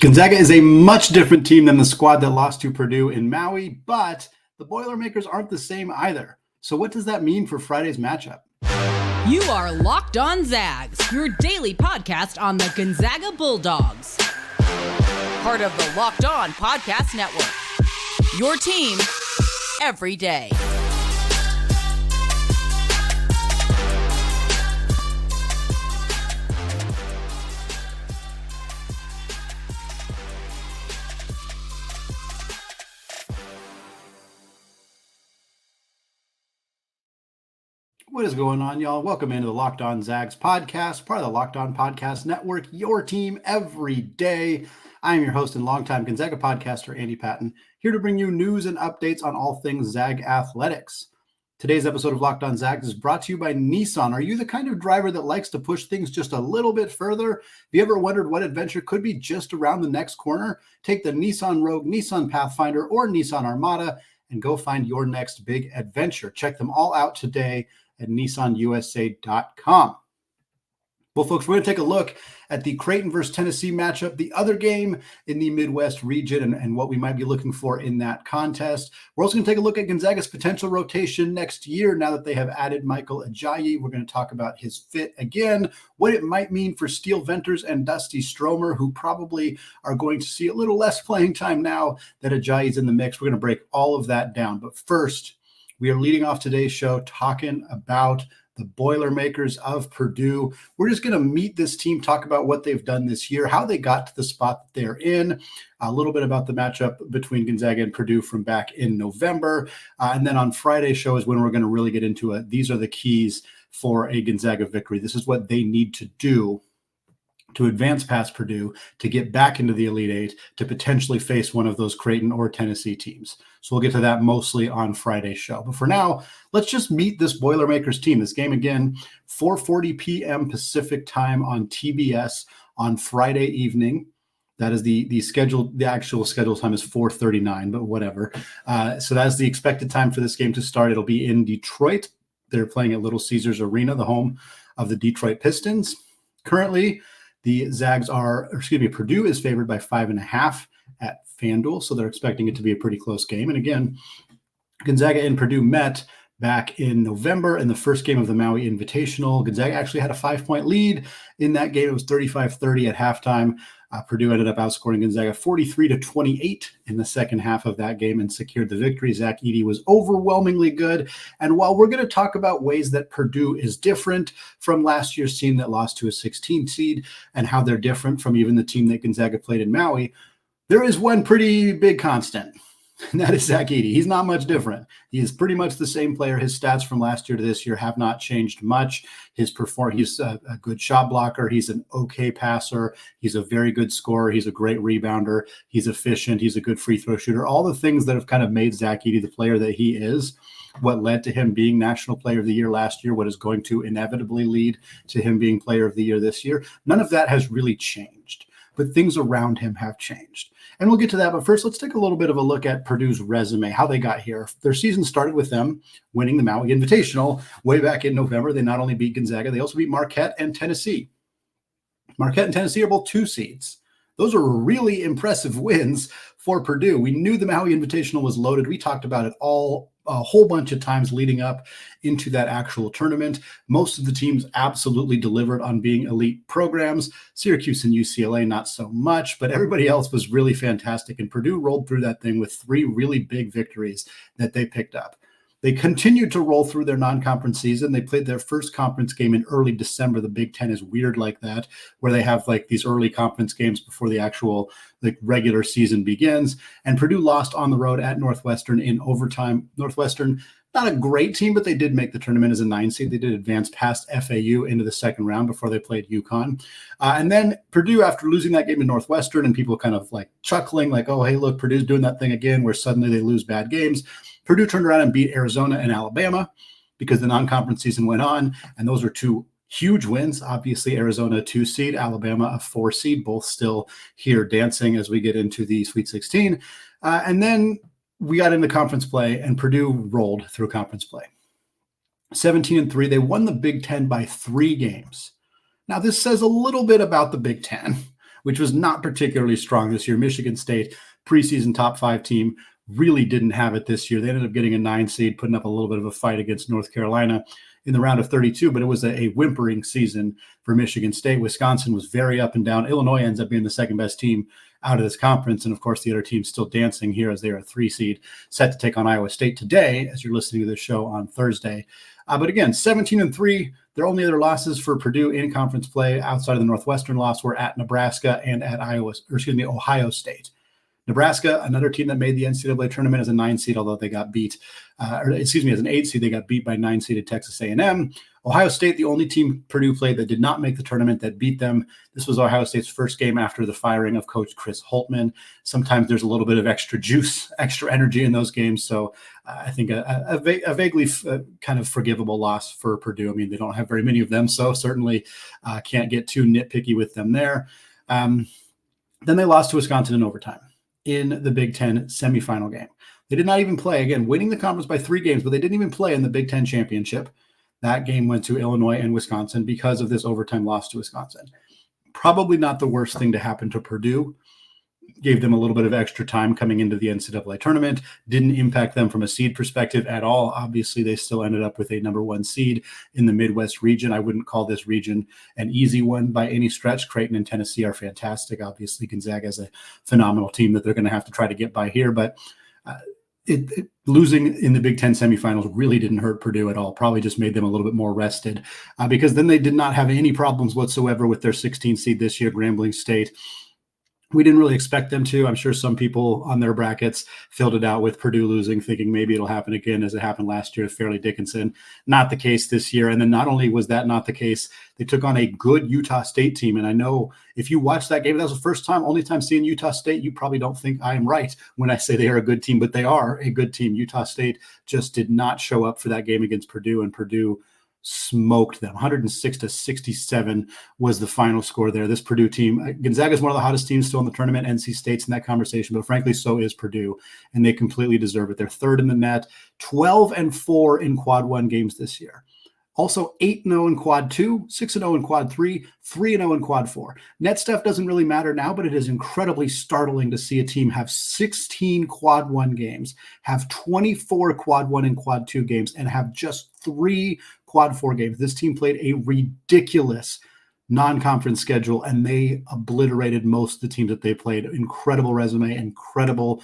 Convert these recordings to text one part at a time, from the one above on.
Gonzaga is a much different team than the squad that lost to Purdue in Maui, but the Boilermakers aren't the same either. So what does that mean for Friday's matchup? You are Locked On Zags, your daily podcast on the Gonzaga Bulldogs. Part of the Locked On Podcast Network. Your team every day. What is going on, y'all? Welcome into the Locked On Zags podcast, part of the Locked On Podcast Network, your team every day. I am your host and longtime Gonzaga podcaster, Andy Patton, here to bring you news and updates on all things Zag athletics. Today's episode of Locked On Zags is brought to you by Nissan. Are you the kind of driver that likes to push things just a little bit further? Have you ever wondered what adventure could be just around the next corner? Take the Nissan Rogue, Nissan Pathfinder, or Nissan Armada and go find your next big adventure. Check them all out today at nissanusa.com. Well, folks, we're going to take a look at the Creighton versus Tennessee matchup, the other game in the Midwest region, and what we might be looking for in that contest. We're also going to take a look at Gonzaga's potential rotation next year now that they have added Michael Ajayi. We're going to talk about his fit again, what it might mean for Steele Venters and Dusty Stromer, who probably are going to see a little less playing time now that Ajayi's in the mix. We're going to break all of that down. But first, we are leading off today's show talking about the Boilermakers of Purdue. We're just going to meet this team, talk about what they've done this year, how they got to the spot that they're in, a little bit about the matchup between Gonzaga and Purdue from back in November. And then on Friday's show is when we're going to really get into it. These are the keys for a Gonzaga victory. This is what they need to do to advance past Purdue, to get back into the Elite Eight, to potentially face one of those Creighton or Tennessee teams. So we'll get to that mostly on Friday's show. But for now, let's just meet this Boilermakers team. This game, again, 4:40 p.m. Pacific time on TBS on Friday evening. That is the actual scheduled time is 4:39, but whatever. So that's the expected time for this game to start. It'll be in Detroit. They're playing at Little Caesars Arena, the home of the Detroit Pistons. Currently, Purdue is favored by 5.5 at FanDuel, so they're expecting it to be a pretty close game. And again, Gonzaga and Purdue met back in November in the first game of the Maui Invitational. Gonzaga actually had a 5-point lead in that game. It was 35-30 at halftime. Purdue ended up outscoring Gonzaga 43-28 in the second half of that game and secured the victory. Zach Edey was overwhelmingly good. And while we're going to talk about ways that Purdue is different from last year's team that lost to a 16 seed and how they're different from even the team that Gonzaga played in Maui, there is one pretty big constant, and that is Zach Edey. He's not much different. He is pretty much the same player. His stats from last year to this year have not changed much. He's a good shot blocker. He's an okay passer. He's a very good scorer. He's a great rebounder. He's efficient. He's a good free throw shooter. All the things that have kind of made Zach Edey the player that he is, what led to him being National Player of the Year last year, what is going to inevitably lead to him being Player of the Year this year, none of that has really changed. But things around him have changed. And we'll get to that. But first, let's take a little bit of a look at Purdue's resume, how they got here. Their season started with them winning the Maui Invitational way back in November. They not only beat Gonzaga, they also beat Marquette and Tennessee. Marquette and Tennessee are both 2 seeds. Those are really impressive wins for Purdue. We knew the Maui Invitational was loaded. We talked about it a whole bunch of times leading up into that actual tournament. Most of the teams absolutely delivered on being elite programs. Syracuse and UCLA, not so much, but everybody else was really fantastic. And Purdue rolled through that thing with 3 really big victories that they picked up. They continued to roll through their non-conference season. They played their first conference game in early December. The Big Ten is weird like that, where they have like these early conference games before the actual regular season begins. And Purdue lost on the road at Northwestern in overtime. Northwestern, not a great team, but they did make the tournament as a 9 seed. They did advance past FAU into the second round before they played UConn. And then Purdue, after losing that game to Northwestern and people kind of like chuckling, like, oh, hey, look, Purdue's doing that thing again where suddenly they lose bad games. Purdue turned around and beat Arizona and Alabama because the non-conference season went on. And those are 2 huge wins. Obviously, Arizona, a 2 seed, Alabama, a 4 seed, both still here dancing as we get into the Sweet 16. And then we got into conference play, and Purdue rolled through conference play. 17-3. They won the Big Ten by 3 games. Now, this says a little bit about the Big Ten. which was not particularly strong this year. Michigan State, preseason top 5 team, really didn't have it this year. They ended up getting a 9 seed, putting up a little bit of a fight against North Carolina in the round of 32, but it was a whimpering season for Michigan State. Wisconsin was very up and down. Illinois ends up being the second best team out of this conference. And of course, the other team's still dancing here as they're a 3 seed set to take on Iowa State today, as you're listening to this show on Thursday. But again, 17-3, their only other losses for Purdue in conference play outside of the Northwestern loss were at Nebraska and at Ohio State. Nebraska, another team that made the NCAA tournament as a 9 seed, although they got beat, as an 8 seed, they got beat by 9 seeded Texas A&M. Ohio State, the only team Purdue played that did not make the tournament that beat them. This was Ohio State's first game after the firing of Coach Chris Holtmann. Sometimes there's a little bit of extra juice, extra energy in those games. So I think a vaguely kind of forgivable loss for Purdue. I mean, they don't have very many of them, so certainly can't get too nitpicky with them there. Then they lost to Wisconsin in overtime in the Big Ten semifinal game. They did not even play, again, winning the conference by 3 games, but they didn't even play in the Big Ten championship. That game went to Illinois and Wisconsin because of this overtime loss to Wisconsin. Probably not the worst thing to happen to Purdue. Gave them a little bit of extra time coming into the NCAA tournament. Didn't impact them from a seed perspective at all. Obviously, they still ended up with a number 1 seed in the Midwest region. I wouldn't call this region an easy one by any stretch. Creighton and Tennessee are fantastic. Obviously, Gonzaga is a phenomenal team that they're going to have to try to get by here. But losing in the Big Ten semifinals really didn't hurt Purdue at all. Probably just made them a little bit more rested because then they did not have any problems whatsoever with their 16 seed this year, Grambling State. We didn't really expect them to. I'm sure some people on their brackets filled it out with Purdue losing, thinking maybe it'll happen again as it happened last year with Fairleigh Dickinson. Not the case this year. And then not only was that not the case, they took on a good Utah State team. And I know if you watch that game, that was the only time seeing Utah State, you probably don't think I am right when I say they are a good team, but they are a good team. Utah State just did not show up for that game against Purdue, and Purdue smoked them. 106-67 was the final score there. This Purdue team, Gonzaga is one of the hottest teams still in the tournament. NC State's in that conversation, but frankly, so is Purdue, and they completely deserve it. They're 3rd in the net, 12-4 in quad 1 games this year. Also 8-0 in quad 2, 6-0 in quad 3, 3-0 in quad 4. Net stuff doesn't really matter now, but it is incredibly startling to see a team have 16 quad 1 games, have 24 quad 1 and quad 2 games, and have just 3 quad 4 games. This team played a ridiculous non-conference schedule, and they obliterated most of the teams that they played. Incredible resume, incredible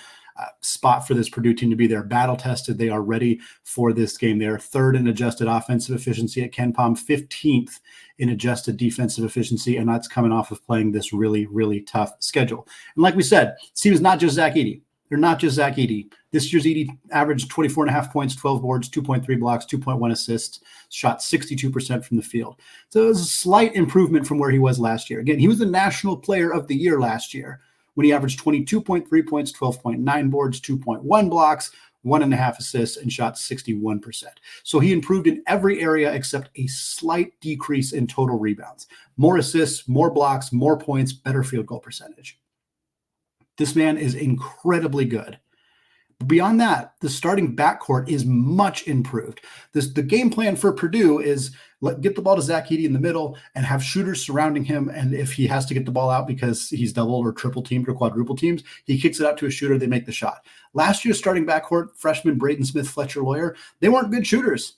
spot for this Purdue team to be there. Battle tested. They are ready for this game. They are 3rd in adjusted offensive efficiency at KenPom, 15th in adjusted defensive efficiency, and that's coming off of playing this really, really tough schedule. And like we said, it seems not just Zach Edey. They're not just Zach Edey. This year's Edey averaged 24.5 points, 12 boards, 2.3 blocks, 2.1 assists, shot 62% from the field. So it was a slight improvement from where he was last year. Again, he was the National Player of the Year last year when he averaged 22.3 points, 12.9 boards, 2.1 blocks, 1.5 assists, and shot 61%. So he improved in every area except a slight decrease in total rebounds. More assists, more blocks, more points, better field goal percentage. This man is incredibly good. Beyond that, the starting backcourt is much improved. The game plan for Purdue is get the ball to Zach Edey in the middle and have shooters surrounding him. And if he has to get the ball out because he's double or triple teamed or quadruple teamed, he kicks it out to a shooter. They make the shot. Last year's starting backcourt, freshman Braden Smith, Fletcher Loyer, they weren't good shooters.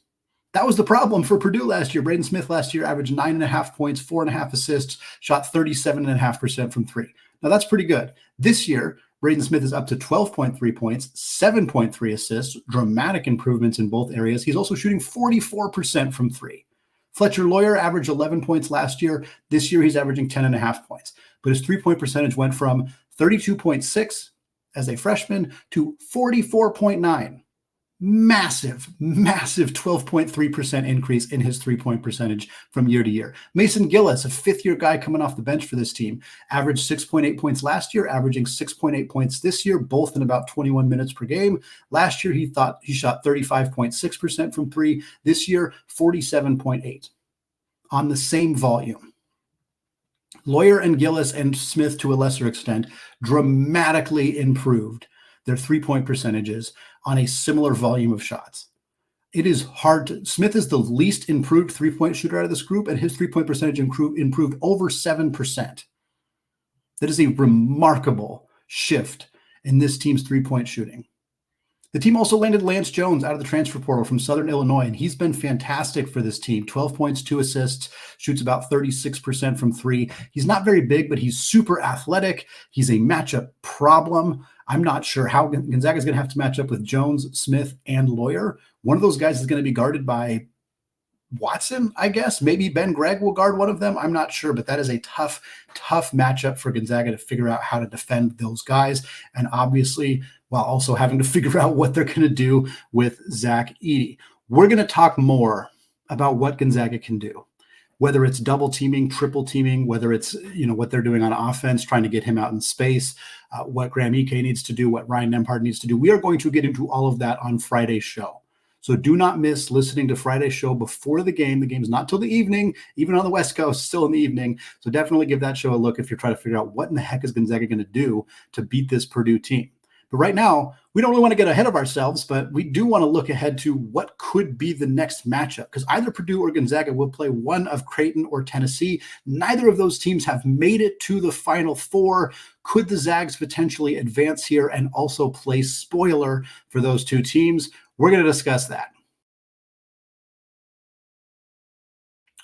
That was the problem for Purdue last year. Braden Smith last year averaged 9.5 points, 4.5 assists, shot 37.5% from 3. Now that's pretty good. This year, Braden Smith is up to 12.3 points, 7.3 assists, dramatic improvements in both areas. He's also shooting 44% from 3. Fletcher Loyer averaged 11 points last year. This year, he's averaging 10.5 points. But his 3-point percentage went from 32.6 as a freshman to 44.9. Massive 12.3% increase in his 3-point percentage from year to year. Mason Gillis, a 5th-year guy coming off the bench for this team, averaged 6.8 points last year, averaging 6.8 points this year, both in about 21 minutes per game. Last year, he shot 35.6% from 3. This year, 47.8 on the same volume. Loyer and Gillis and Smith, to a lesser extent, dramatically improved their 3-point percentages on a similar volume of shots. It is hard Smith is the least improved 3-point shooter out of this group, and his 3-point percentage improved over 7%. That is a remarkable shift in this team's three-point shooting. The team also landed Lance Jones out of the transfer portal from Southern Illinois, and he's been fantastic for this team. 12 points, 2 assists, shoots about 36% from three. He's not very big, but he's super athletic. He's a matchup problem. I'm not sure how Gonzaga is going to have to match up with Jones, Smith, and Loyer. One of those guys is going to be guarded by Watson, I guess. Maybe Ben Gregg will guard one of them. I'm not sure, but that is a tough matchup for Gonzaga to figure out how to defend those guys. And obviously, while also having to figure out what they're going to do with Zach Edey. We're going to talk more about what Gonzaga can do, whether it's double teaming, triple teaming, whether it's, what they're doing on offense, trying to get him out in space, what Graham Ike needs to do, what Ryan Nembhard needs to do. We are going to get into all of that on Friday's show. So do not miss listening to Friday's show before the game. The game's not till the evening, even on the West Coast, still in the evening. So definitely give that show a look if you're trying to figure out what in the heck is Gonzaga going to do to beat this Purdue team. But right now, we don't really want to get ahead of ourselves, but we do want to look ahead to what could be the next matchup, because either Purdue or Gonzaga will play one of Creighton or Tennessee. Neither of those teams have made it to the Final Four. Could the Zags potentially advance here and also play spoiler for those two teams? We're going to discuss that.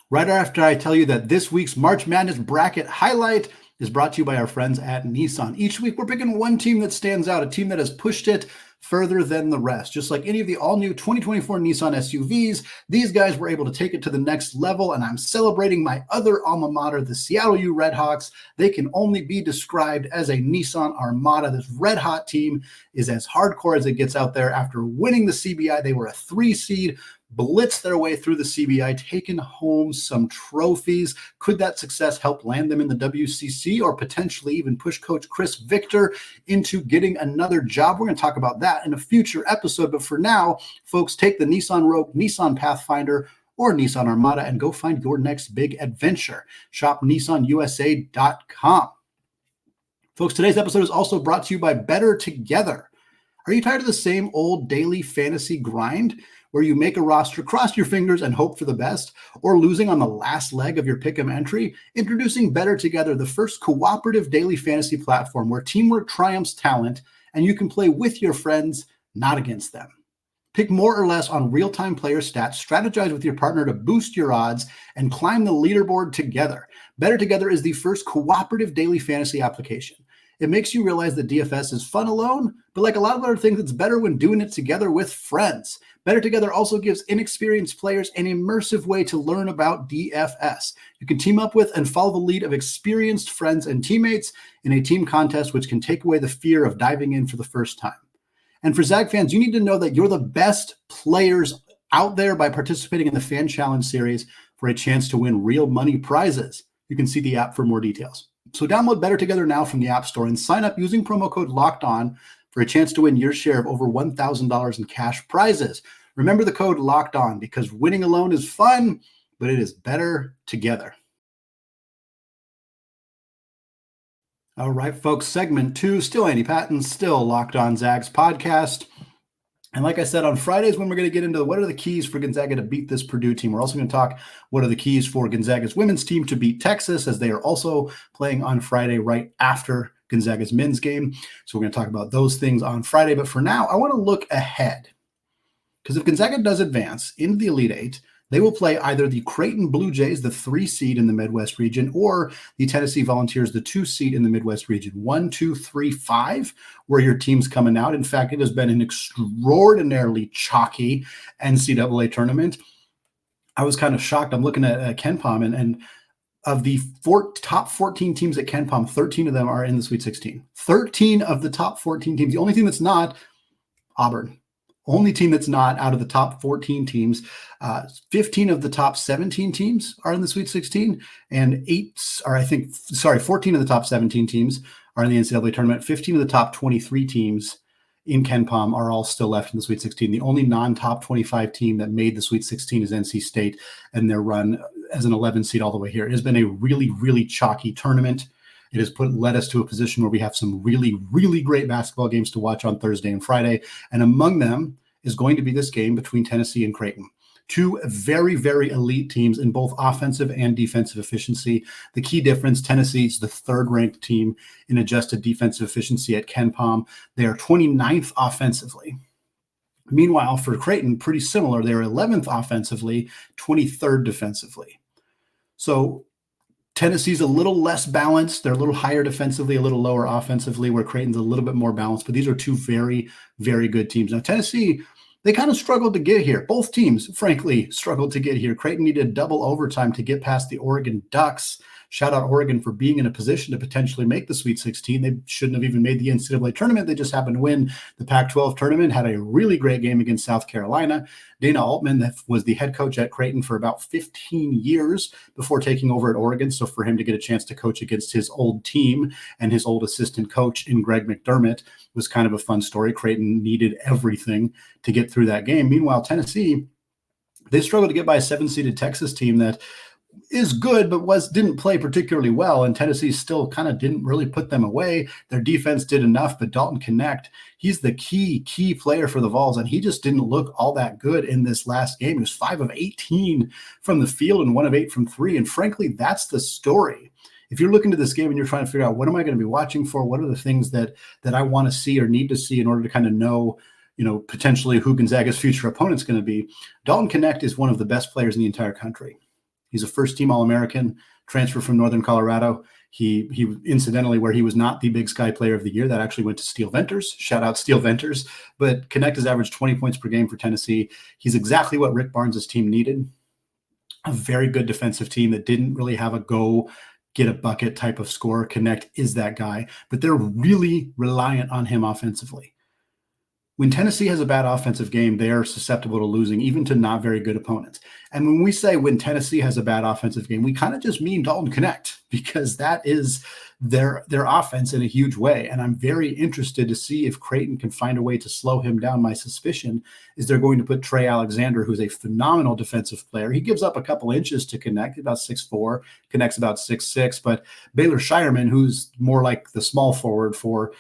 Right after I tell you that this week's March Madness bracket highlight is brought to you by our friends at Nissan. Each week, we're picking one team that stands out, a team that has pushed it further than the rest. Just like any of the all-new 2024 Nissan SUVs, these guys were able to take it to the next level, and I'm celebrating my other alma mater, the Seattle U Redhawks. They can only be described as a Nissan Armada. This red-hot team is as hardcore as it gets out there. After winning the CBI, they were a 3 seed, blitzed their way through the CBI, taken home some trophies. Could that success help land them in the WCC or potentially even push Coach Chris Victor into getting another job? We're going to talk about that in a future episode. But for now, folks, take the Nissan Rogue, Nissan Pathfinder, or Nissan Armada and go find your next big adventure. Shop NissanUSA.com. Folks, today's episode is also brought to you by Better Together. Are you tired of the same old daily fantasy grind, where you make a roster, cross your fingers, and hope for the best, or losing on the last leg of your pick'em entry? Introducing Better Together, the first cooperative daily fantasy platform where teamwork triumphs talent, and you can play with your friends, not against them. Pick more or less on real-time player stats, strategize with your partner to boost your odds, and climb the leaderboard together. Better Together is the first cooperative daily fantasy application. It makes you realize that DFS is fun alone, but like a lot of other things, it's better when doing it together with friends. Better Together also gives inexperienced players an immersive way to learn about DFS. You can team up with and follow the lead of experienced friends and teammates in a team contest, which can take away the fear of diving in for the first time. And for Zag fans, you need to know that you're the best players out there by participating in the Fan Challenge series for a chance to win real money prizes. You can see the app for more details. So download Better Together now from the App Store and sign up using promo code LOCKEDON for a chance to win your share of over $1,000 in cash prizes. Remember the code LOCKEDON, because winning alone is fun, but it is better together. All right, folks, segment 2, still Andy Patton, still Locked On Zags podcast. And like I said, on Fridays, when we're going to get into what are the keys for Gonzaga to beat this Purdue team, we're also going to talk what are the keys for Gonzaga's women's team to beat Texas, as they are also playing on Friday right after Gonzaga's men's game. So we're going to talk about those things on Friday. But for now, I want to look ahead, because if Gonzaga does advance into the Elite Eight, they will play either the Creighton Blue Jays, the 3 seed in the Midwest region, or the Tennessee Volunteers, the 2 seed in the Midwest region. 1, 2, 3, 5, where your team's coming out. In fact, it has been an extraordinarily chalky NCAA tournament. I was kind of shocked. I'm looking at KenPom, and of the top 14 teams at KenPom, 13 of them are in the Sweet 16. 13 of the top 14 teams. The only team that's not, Auburn. Only team that's not out of the top 14 teams. 15 of the top 17 teams are in the Sweet 16, and 14 of the top 17 teams are in the NCAA tournament. 15 of the top 23 teams in KenPom are all still left in the Sweet 16. The only non-top 25 team that made the Sweet 16 is NC State, and their run as an 11 seed all the way here. It has been a really, really chalky tournament. It has led us to a position where we have some really, really great basketball games to watch on Thursday and Friday. And among them is going to be this game between Tennessee and Creighton. Two very, very elite teams in both offensive and defensive efficiency. The key difference, Tennessee is the third-ranked team in adjusted defensive efficiency at KenPom. They are 29th offensively. Meanwhile, for Creighton, pretty similar. They're 11th offensively, 23rd defensively. So Tennessee's a little less balanced. They're a little higher defensively, a little lower offensively, where Creighton's a little bit more balanced. But these are two very, very good teams. Now, Tennessee, they kind of struggled to get here. Both teams, frankly, struggled to get here. Creighton needed double overtime to get past the Oregon Ducks. Shout out Oregon for being in a position to potentially make the Sweet 16. They shouldn't have even made the NCAA tournament. They just happened to win the Pac-12 tournament, had a really great game against South Carolina. Dana Altman, that was the head coach at Creighton for about 15 years before taking over at Oregon. So for him to get a chance to coach against his old team and his old assistant coach in Greg McDermott was kind of a fun story. Creighton needed everything to get through that game. Meanwhile, Tennessee, they struggled to get by a 7-seeded Texas team that is good, but didn't play particularly well, and Tennessee still kind of didn't really put them away. Their defense did enough, but Dalton Knecht, he's the key player for the Vols, and he just didn't look all that good in this last game. He was 5 of 18 from the field and 1 of 8 from 3, and frankly, that's the story. If you're looking to this game and you're trying to figure out what am I going to be watching for, what are the things that I want to see or need to see in order to kind of know, potentially who Gonzaga's future opponent's going to be, Dalton Knecht is one of the best players in the entire country. He's a first-team All-American, transfer from Northern Colorado. He incidentally, where he was not the Big Sky Player of the Year, that actually went to Steele Venters. Shout out Steele Venters. But Knecht has averaged 20 points per game for Tennessee. He's exactly what Rick Barnes' team needed. A very good defensive team that didn't really have a go get a bucket type of scorer. Knecht is that guy, but they're really reliant on him offensively. When Tennessee has a bad offensive game, they are susceptible to losing, even to not very good opponents. And when we say when Tennessee has a bad offensive game, we kind of just mean Dalton Knecht, because that is their offense in a huge way. And I'm very interested to see if Creighton can find a way to slow him down. My suspicion is they're going to put Trey Alexander, who's a phenomenal defensive player. He gives up a couple inches to Knecht, about 6'4", Knecht's about 6'6", but Baylor Shireman, who's more like the small forward for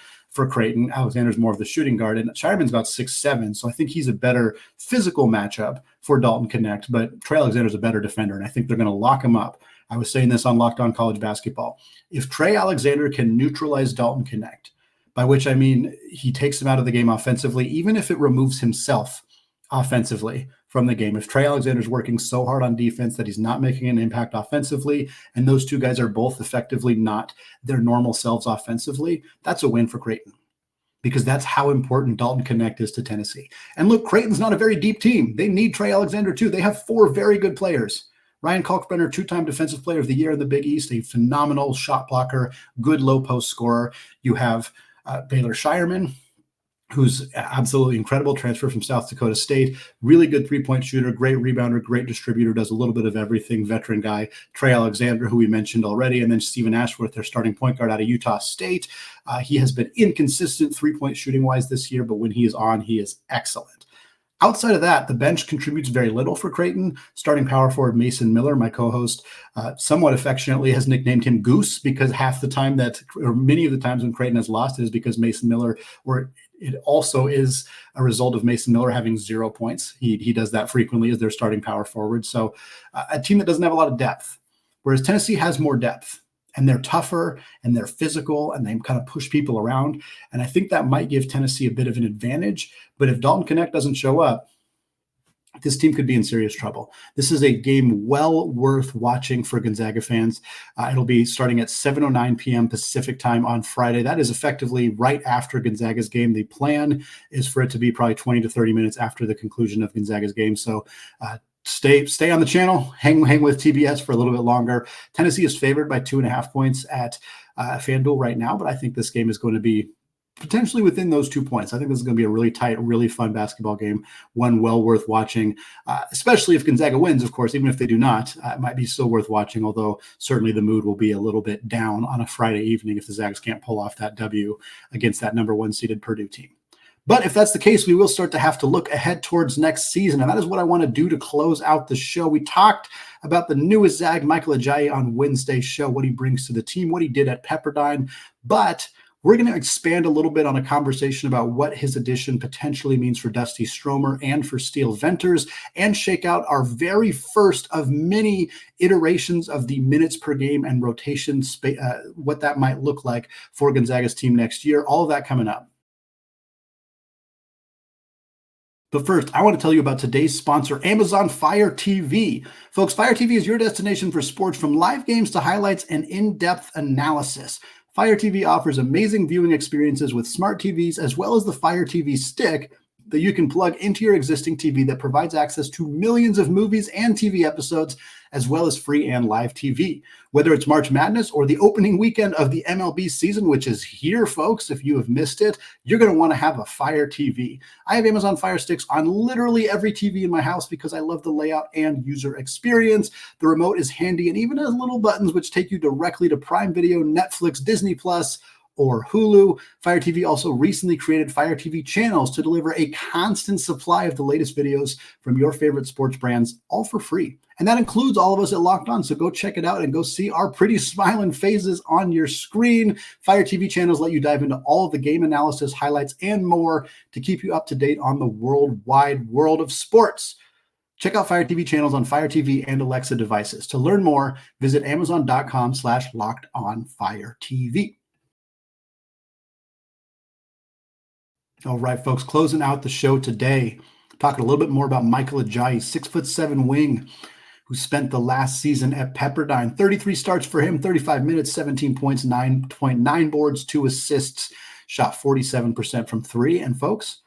Creighton. Alexander's more of the shooting guard, and Shireman's about 6'7", so I think he's a better physical matchup for Dalton Knecht, but Trey Alexander's a better defender, and I think they're going to lock him up. I was saying this on Locked On College Basketball. If Trey Alexander can neutralize Dalton Knecht, by which I mean he takes him out of the game offensively, even if it removes himself offensively from the game. If Trey Alexander's working so hard on defense that he's not making an impact offensively, and those two guys are both effectively not their normal selves offensively, that's a win for Creighton, because that's how important Dalton Knecht is to Tennessee. And look, Creighton's not a very deep team. They need Trey Alexander too. They have 4 very good players. Ryan Kalkbrenner, 2-time Defensive Player of the Year in the Big East, a phenomenal shot blocker, good low post scorer. You have Baylor Shireman, who's absolutely incredible, transfer from South Dakota State, really good three-point shooter, great rebounder, great distributor, does a little bit of everything, veteran guy. Trey Alexander, who we mentioned already, and then Stephen Ashworth, their starting point guard out of Utah State. He has been inconsistent three-point shooting-wise this year, but when he is on, he is excellent. Outside of that, the bench contributes very little for Creighton. Starting power forward Mason Miller, my co-host, somewhat affectionately has nicknamed him Goose, because many of the times when Creighton has lost, it is because Mason Miller, or it also is a result of Mason Miller having 0 points. He does that frequently as their starting power forward. So a team that doesn't have a lot of depth, whereas Tennessee has more depth. And they're tougher and they're physical and they kind of push people around. And I think that might give Tennessee a bit of an advantage. But if Dalton Knecht doesn't show up, this team could be in serious trouble. This is a game well worth watching for Gonzaga fans. It'll be starting at 7:09 p.m. Pacific time on Friday. That is effectively right after Gonzaga's game. The plan is for it to be probably 20 to 30 minutes after the conclusion of Gonzaga's game. So stay on the channel, hang with TBS for a little bit longer. Tennessee is favored by 2.5 points at FanDuel right now, but I think this game is going to be potentially within those 2 points. I think this is going to be a really tight, really fun basketball game, one well worth watching, especially if Gonzaga wins, of course. Even if they do not, it might be still worth watching, although certainly the mood will be a little bit down on a Friday evening if the Zags can't pull off that W against that number 1 seeded Purdue team. But if that's the case, we will start to have to look ahead towards next season, and that is what I want to do to close out the show. We talked about the newest Zag, Michael Ajayi, on Wednesday's show, what he brings to the team, what he did at Pepperdine, but We're going to expand a little bit on a conversation about what his addition potentially means for Dusty Stromer and for Steele Venters, and shake out our very first of many iterations of the minutes per game and rotation, what that might look like for Gonzaga's team next year. All of that coming up. But first, I want to tell you about today's sponsor, Amazon Fire TV. Folks, Fire TV is your destination for sports, from live games to highlights and in-depth analysis. Fire TV offers amazing viewing experiences with smart TVs, as well as the Fire TV stick that you can plug into your existing TV that provides access to millions of movies and TV episodes, as well as free and live TV. Whether it's March Madness or the opening weekend of the MLB season, which is here, folks, if you have missed it, you're going to want to have a Fire TV. I have Amazon Fire Sticks on literally every TV in my house because I love the layout and user experience. The remote is handy and even has little buttons which take you directly to Prime Video, Netflix, Disney Plus, or Hulu. Fire TV also recently created Fire TV channels to deliver a constant supply of the latest videos from your favorite sports brands, all for free. And that includes all of us at Locked On. So go check it out and go see our pretty smiling faces on your screen. Fire TV channels let you dive into all of the game analysis, highlights, and more to keep you up to date on the worldwide world of sports. Check out Fire TV channels on Fire TV and Alexa devices. To learn more, visit amazon.com/lockedonfiretv. All right, folks, closing out the show today, talking a little bit more about Michael Ajayi, 6'7" wing, who spent the last season at Pepperdine. 33 starts for him, 35 minutes, 17 points, 9.9 boards, 2 assists, shot 47% from three. And folks,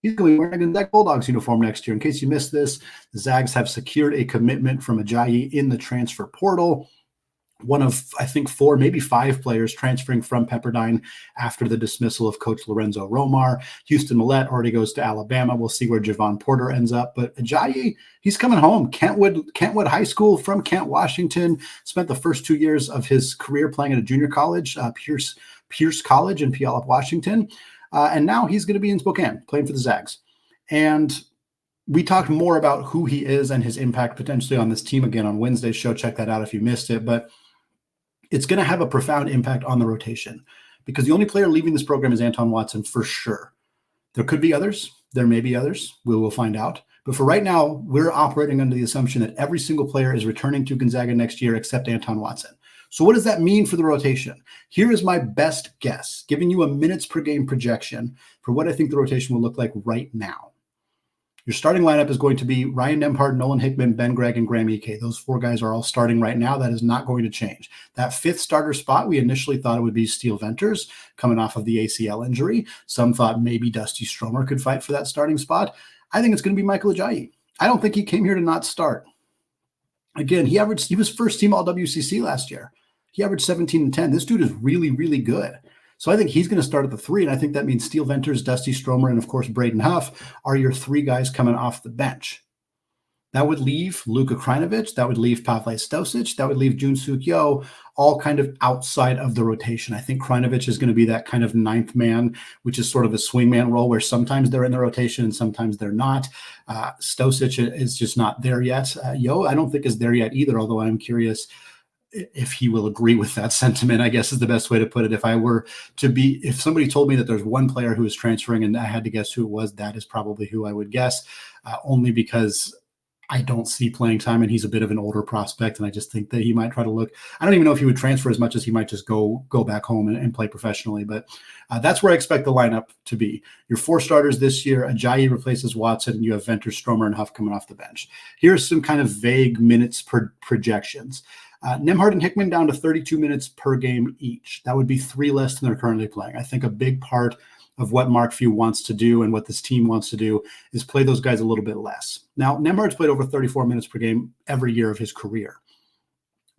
he's going to be wearing a Gonzaga Bulldogs uniform next year. In case you missed this, the Zags have secured a commitment from Ajayi in the transfer portal. One of, I think, 4, maybe 5 players transferring from Pepperdine after the dismissal of Coach Lorenzo Romar. Houston Millett already goes to Alabama. We'll see where Javon Porter ends up. But Ajayi, he's coming home. Kentwood High School from Kent, Washington. Spent the first 2 years of his career playing at a junior college, Pierce College in Puyallup, Washington. And now he's going to be in Spokane playing for the Zags. And we talked more about who he is and his impact potentially on this team again on Wednesday's show. Check that out if you missed it. But it's going to have a profound impact on the rotation because the only player leaving this program is Anton Watson for sure. There could be others. There may be others. We will find out. But for right now, we're operating under the assumption that every single player is returning to Gonzaga next year except Anton Watson. So what does that mean for the rotation? Here is my best guess, giving you a minutes per game projection for what I think the rotation will look like right now. Your starting lineup is going to be Ryan Nembhard, Nolan Hickman, Ben Gregg, and Graham Ike. Those 4 guys are all starting right now. That is not going to change. That 5th starter spot, we initially thought it would be Steele Venters coming off of the ACL injury. Some thought maybe Dusty Stromer could fight for that starting spot. I think it's going to be Michael Ajayi. I don't think he came here to not start. Again, he was first team All-WCC last year. He averaged 17 and 10. This dude is really, really good. So I think he's going to start at the 3, and I think that means Steele Venters, Dusty Stromer, and of course Braden Huff are your 3 guys coming off the bench. That would leave Luka Krajinovic, that would leave Pavle Stosic, that would leave Jun-Suk Yo, all kind of outside of the rotation. I think Krajinovic is going to be that kind of 9th man, which is sort of a swingman role where sometimes they're in the rotation and sometimes they're not. Stosic is just not there yet. Yo, I don't think is there yet either, although I'm curious if he will agree with that sentiment, I guess is the best way to put it. If somebody told me that there's one player who is transferring and I had to guess who it was, that is probably who I would guess, only because I don't see playing time and he's a bit of an older prospect. And I just think that he might try to look, I don't even know if he would transfer as much as he might just go back home and play professionally. But that's where I expect the lineup to be. Your 4 starters this year, Ajayi replaces Watson, and you have Venters, Stromer, and Huff coming off the bench. Here's some kind of vague minutes projections. Nembhard and Hickman down to 32 minutes per game each. That would be 3 less than they're currently playing. I think a big part of what Mark Few wants to do and what this team wants to do is play those guys a little bit less. Now, Nembhard's played over 34 minutes per game every year of his career.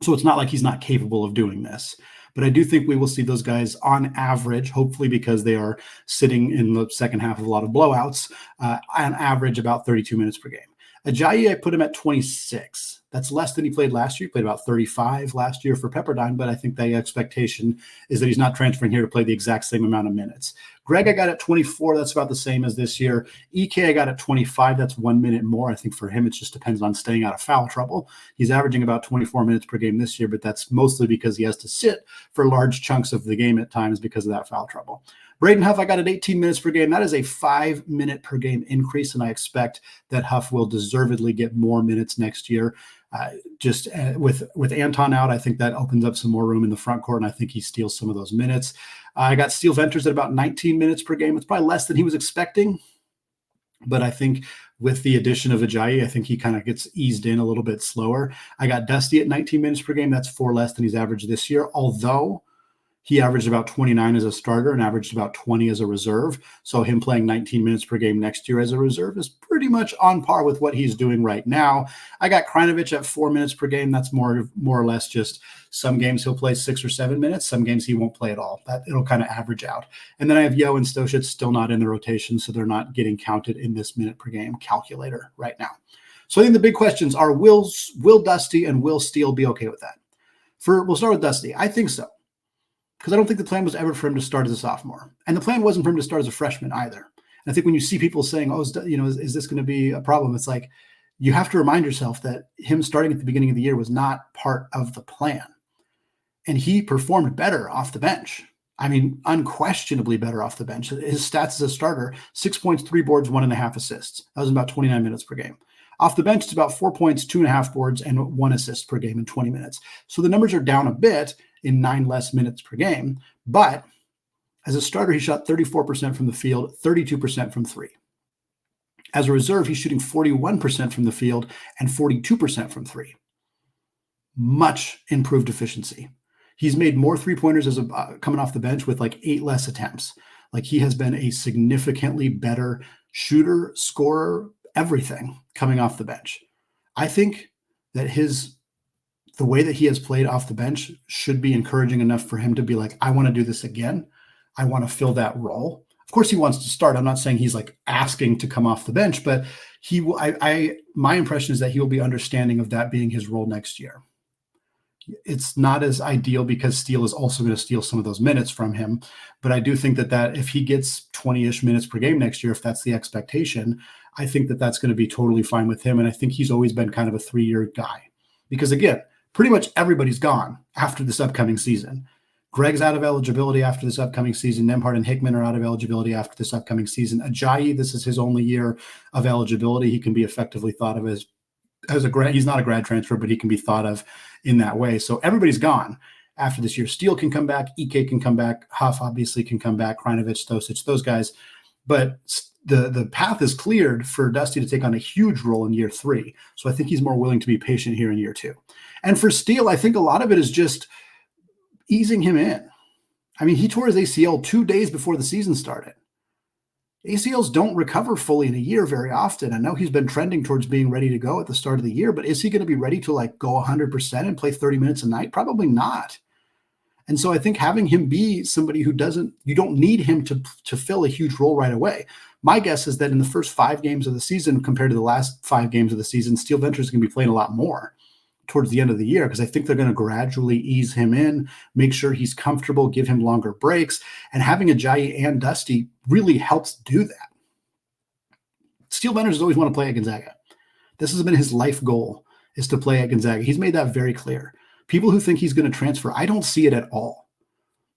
So it's not like he's not capable of doing this. But I do think we will see those guys on average, hopefully because they are sitting in the second half of a lot of blowouts, on average about 32 minutes per game. Ajayi, I put him at 26. That's less than he played last year. He played about 35 last year for Pepperdine, but I think the expectation is that he's not transferring here to play the exact same amount of minutes. Greg, I got at 24. That's about the same as this year. EK, I got at 25. That's 1 minute more. I think for him, it just depends on staying out of foul trouble. He's averaging about 24 minutes per game this year, but that's mostly because he has to sit for large chunks of the game at times because of that foul trouble. Braden Huff, I got at 18 minutes per game. That is a 5-minute per game increase, and I expect that Huff will deservedly get more minutes next year. With Anton out, I think that opens up some more room in the front court, and I think he steals some of those minutes. I got Steele Venters at about 19 minutes per game. It's probably less than he was expecting, but I think with the addition of Ajayi, I think he kind of gets eased in a little bit slower. I got Dusty at 19 minutes per game. That's 4 less than he's averaged this year, although he averaged about 29 as a starter and averaged about 20 as a reserve. So him playing 19 minutes per game next year as a reserve is pretty much on par with what he's doing right now. I got Krajinovic at 4 minutes per game. That's more or less just some games he'll play 6 or 7 minutes. Some games he won't play at all. It'll kind of average out. And then I have Yo and Stoshitz still not in the rotation, so they're not getting counted in this minute per game calculator right now. So I think the big questions are, will Dusty and will Steele be okay with that? We'll start with Dusty. I think so. Because I don't think the plan was ever for him to start as a sophomore. And the plan wasn't for him to start as a freshman either. And I think when you see people saying, is this going to be a problem? It's like, you have to remind yourself that him starting at the beginning of the year was not part of the plan. And he performed better off the bench. I mean, unquestionably better off the bench. His stats as a starter, 6 points, 3 boards, 1.5 assists. That was about 29 minutes per game. Off the bench, it's about 4 points, 2.5 boards, and 1 assist per game in 20 minutes. So the numbers are down a bit in 9 less minutes per game. But as a starter, he shot 34% from the field, 32% from 3. As a reserve, he's shooting 41% from the field and 42% from 3. Much improved efficiency. He's made more three-pointers coming off the bench with like 8 less attempts. Like, he has been a significantly better shooter, scorer, everything coming off the bench. I think that the way that he has played off the bench should be encouraging enough for him to be like, I want to do this again. I want to fill that role. Of course he wants to start. I'm not saying he's like asking to come off the bench, but my impression is that he will be understanding of that being his role next year. It's not as ideal because Steele is also going to steal some of those minutes from him. But I do think that if he gets 20-ish minutes per game next year, if that's the expectation, I think that that's going to be totally fine with him. And I think he's always been kind of a 3-year guy. Because again, pretty much everybody's gone after this upcoming season. Greg's out of eligibility after this upcoming season. Nembhard and Hickman are out of eligibility after this upcoming season. Ajayi, this is his only year of eligibility. He can be effectively thought of as a grad. He's not a grad transfer, but he can be thought of in that way. So everybody's gone after this year. Steele can come back. EK can come back. Huff obviously can come back. Krajinovic, Stosic, those guys. But the path is cleared for Dusty to take on a huge role in year 3. So I think he's more willing to be patient here in year 2. And for Steele, I think a lot of it is just easing him in. I mean, he tore his ACL 2 days before the season started. ACLs don't recover fully in a year very often. I know he's been trending towards being ready to go at the start of the year, but is he going to be ready to like go 100% and play 30 minutes a night? Probably not. And so I think having him be somebody you don't need him to fill a huge role right away. My guess is that in the first 5 games of the season compared to the last 5 games of the season, Steele Venters is going to be playing a lot more towards the end of the year, because I think they're going to gradually ease him in, make sure he's comfortable, give him longer breaks, and having Ajayi and Dusty really helps do that. Steele Venters has always wanted to play at Gonzaga. This has been his life goal, is to play at Gonzaga. He's made that very clear. People who think he's going to transfer, I don't see it at all,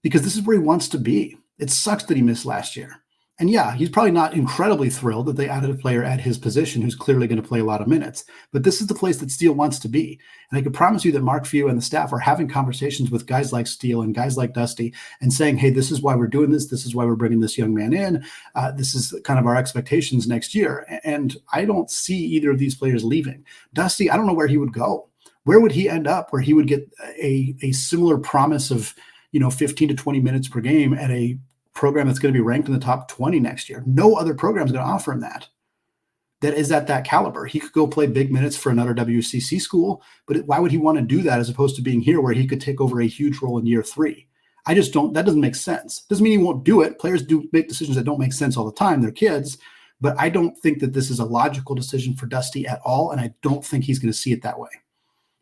because this is where he wants to be. It sucks that he missed last year. And yeah, he's probably not incredibly thrilled that they added a player at his position who's clearly going to play a lot of minutes. But this is the place that Steele wants to be. And I can promise you that Mark Few and the staff are having conversations with guys like Steele and guys like Dusty and saying, hey, this is why we're doing this. This is why we're bringing this young man in. This is kind of our expectations next year. And I don't see either of these players leaving. Dusty, I don't know where he would go. Where would he end up where he would get a similar promise of 15 to 20 minutes per game at a program that's going to be ranked in the top 20 next year? No other program is going to offer him that is at that caliber. He could go play big minutes for another WCC school, but why would he want to do that as opposed to being here where he could take over a huge role in year 3? That doesn't make sense. Doesn't mean he won't do it. Players do make decisions that don't make sense all the time. They're kids, but I don't think that this is a logical decision for Dusty at all, and I don't think he's going to see it that way.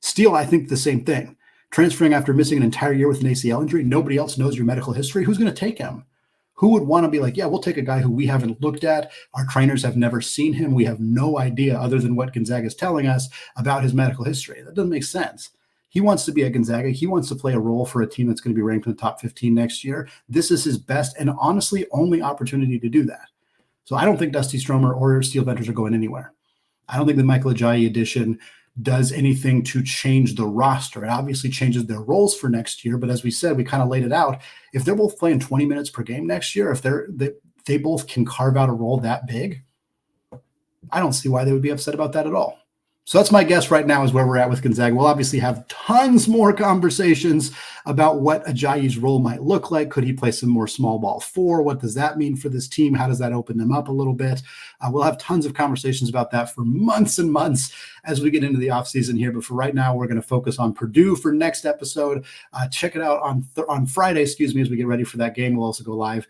Steele, I think the same thing. Transferring after missing an entire year with an ACL injury, nobody else knows your medical history. Who's going to take him? Who would want to be like, yeah, we'll take a guy who we haven't looked at. Our trainers have never seen him. We have no idea other than what Gonzaga is telling us about his medical history. That doesn't make sense. He wants to be at Gonzaga. He wants to play a role for a team that's going to be ranked in the top 15 next year. This is his best and honestly only opportunity to do that. So I don't think Dusty Stromer or Steele Venters are going anywhere. I don't think the Michael Ajayi addition does anything to change the roster. It obviously changes their roles for next year, but as we said, we kind of laid it out. If they're both playing 20 minutes per game next year, if they both can carve out a role that big, I don't see why they would be upset about that at all. So that's my guess right now is where we're at with Gonzaga. We'll obviously have tons more conversations about what Ajayi's role might look like. Could he play some more small ball 4? What does that mean for this team? How does that open them up a little bit? We'll have tons of conversations about that for months and months as we get into the offseason here. But for right now, we're going to focus on Purdue for next episode. Check it out on Friday, as we get ready for that game. We'll also go live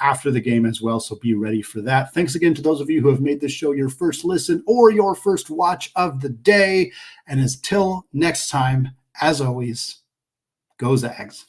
after the game as well, so be ready for that. Thanks again to those of you who have made this show your first listen or your first watch of the day. And until next time, as always, go Zags.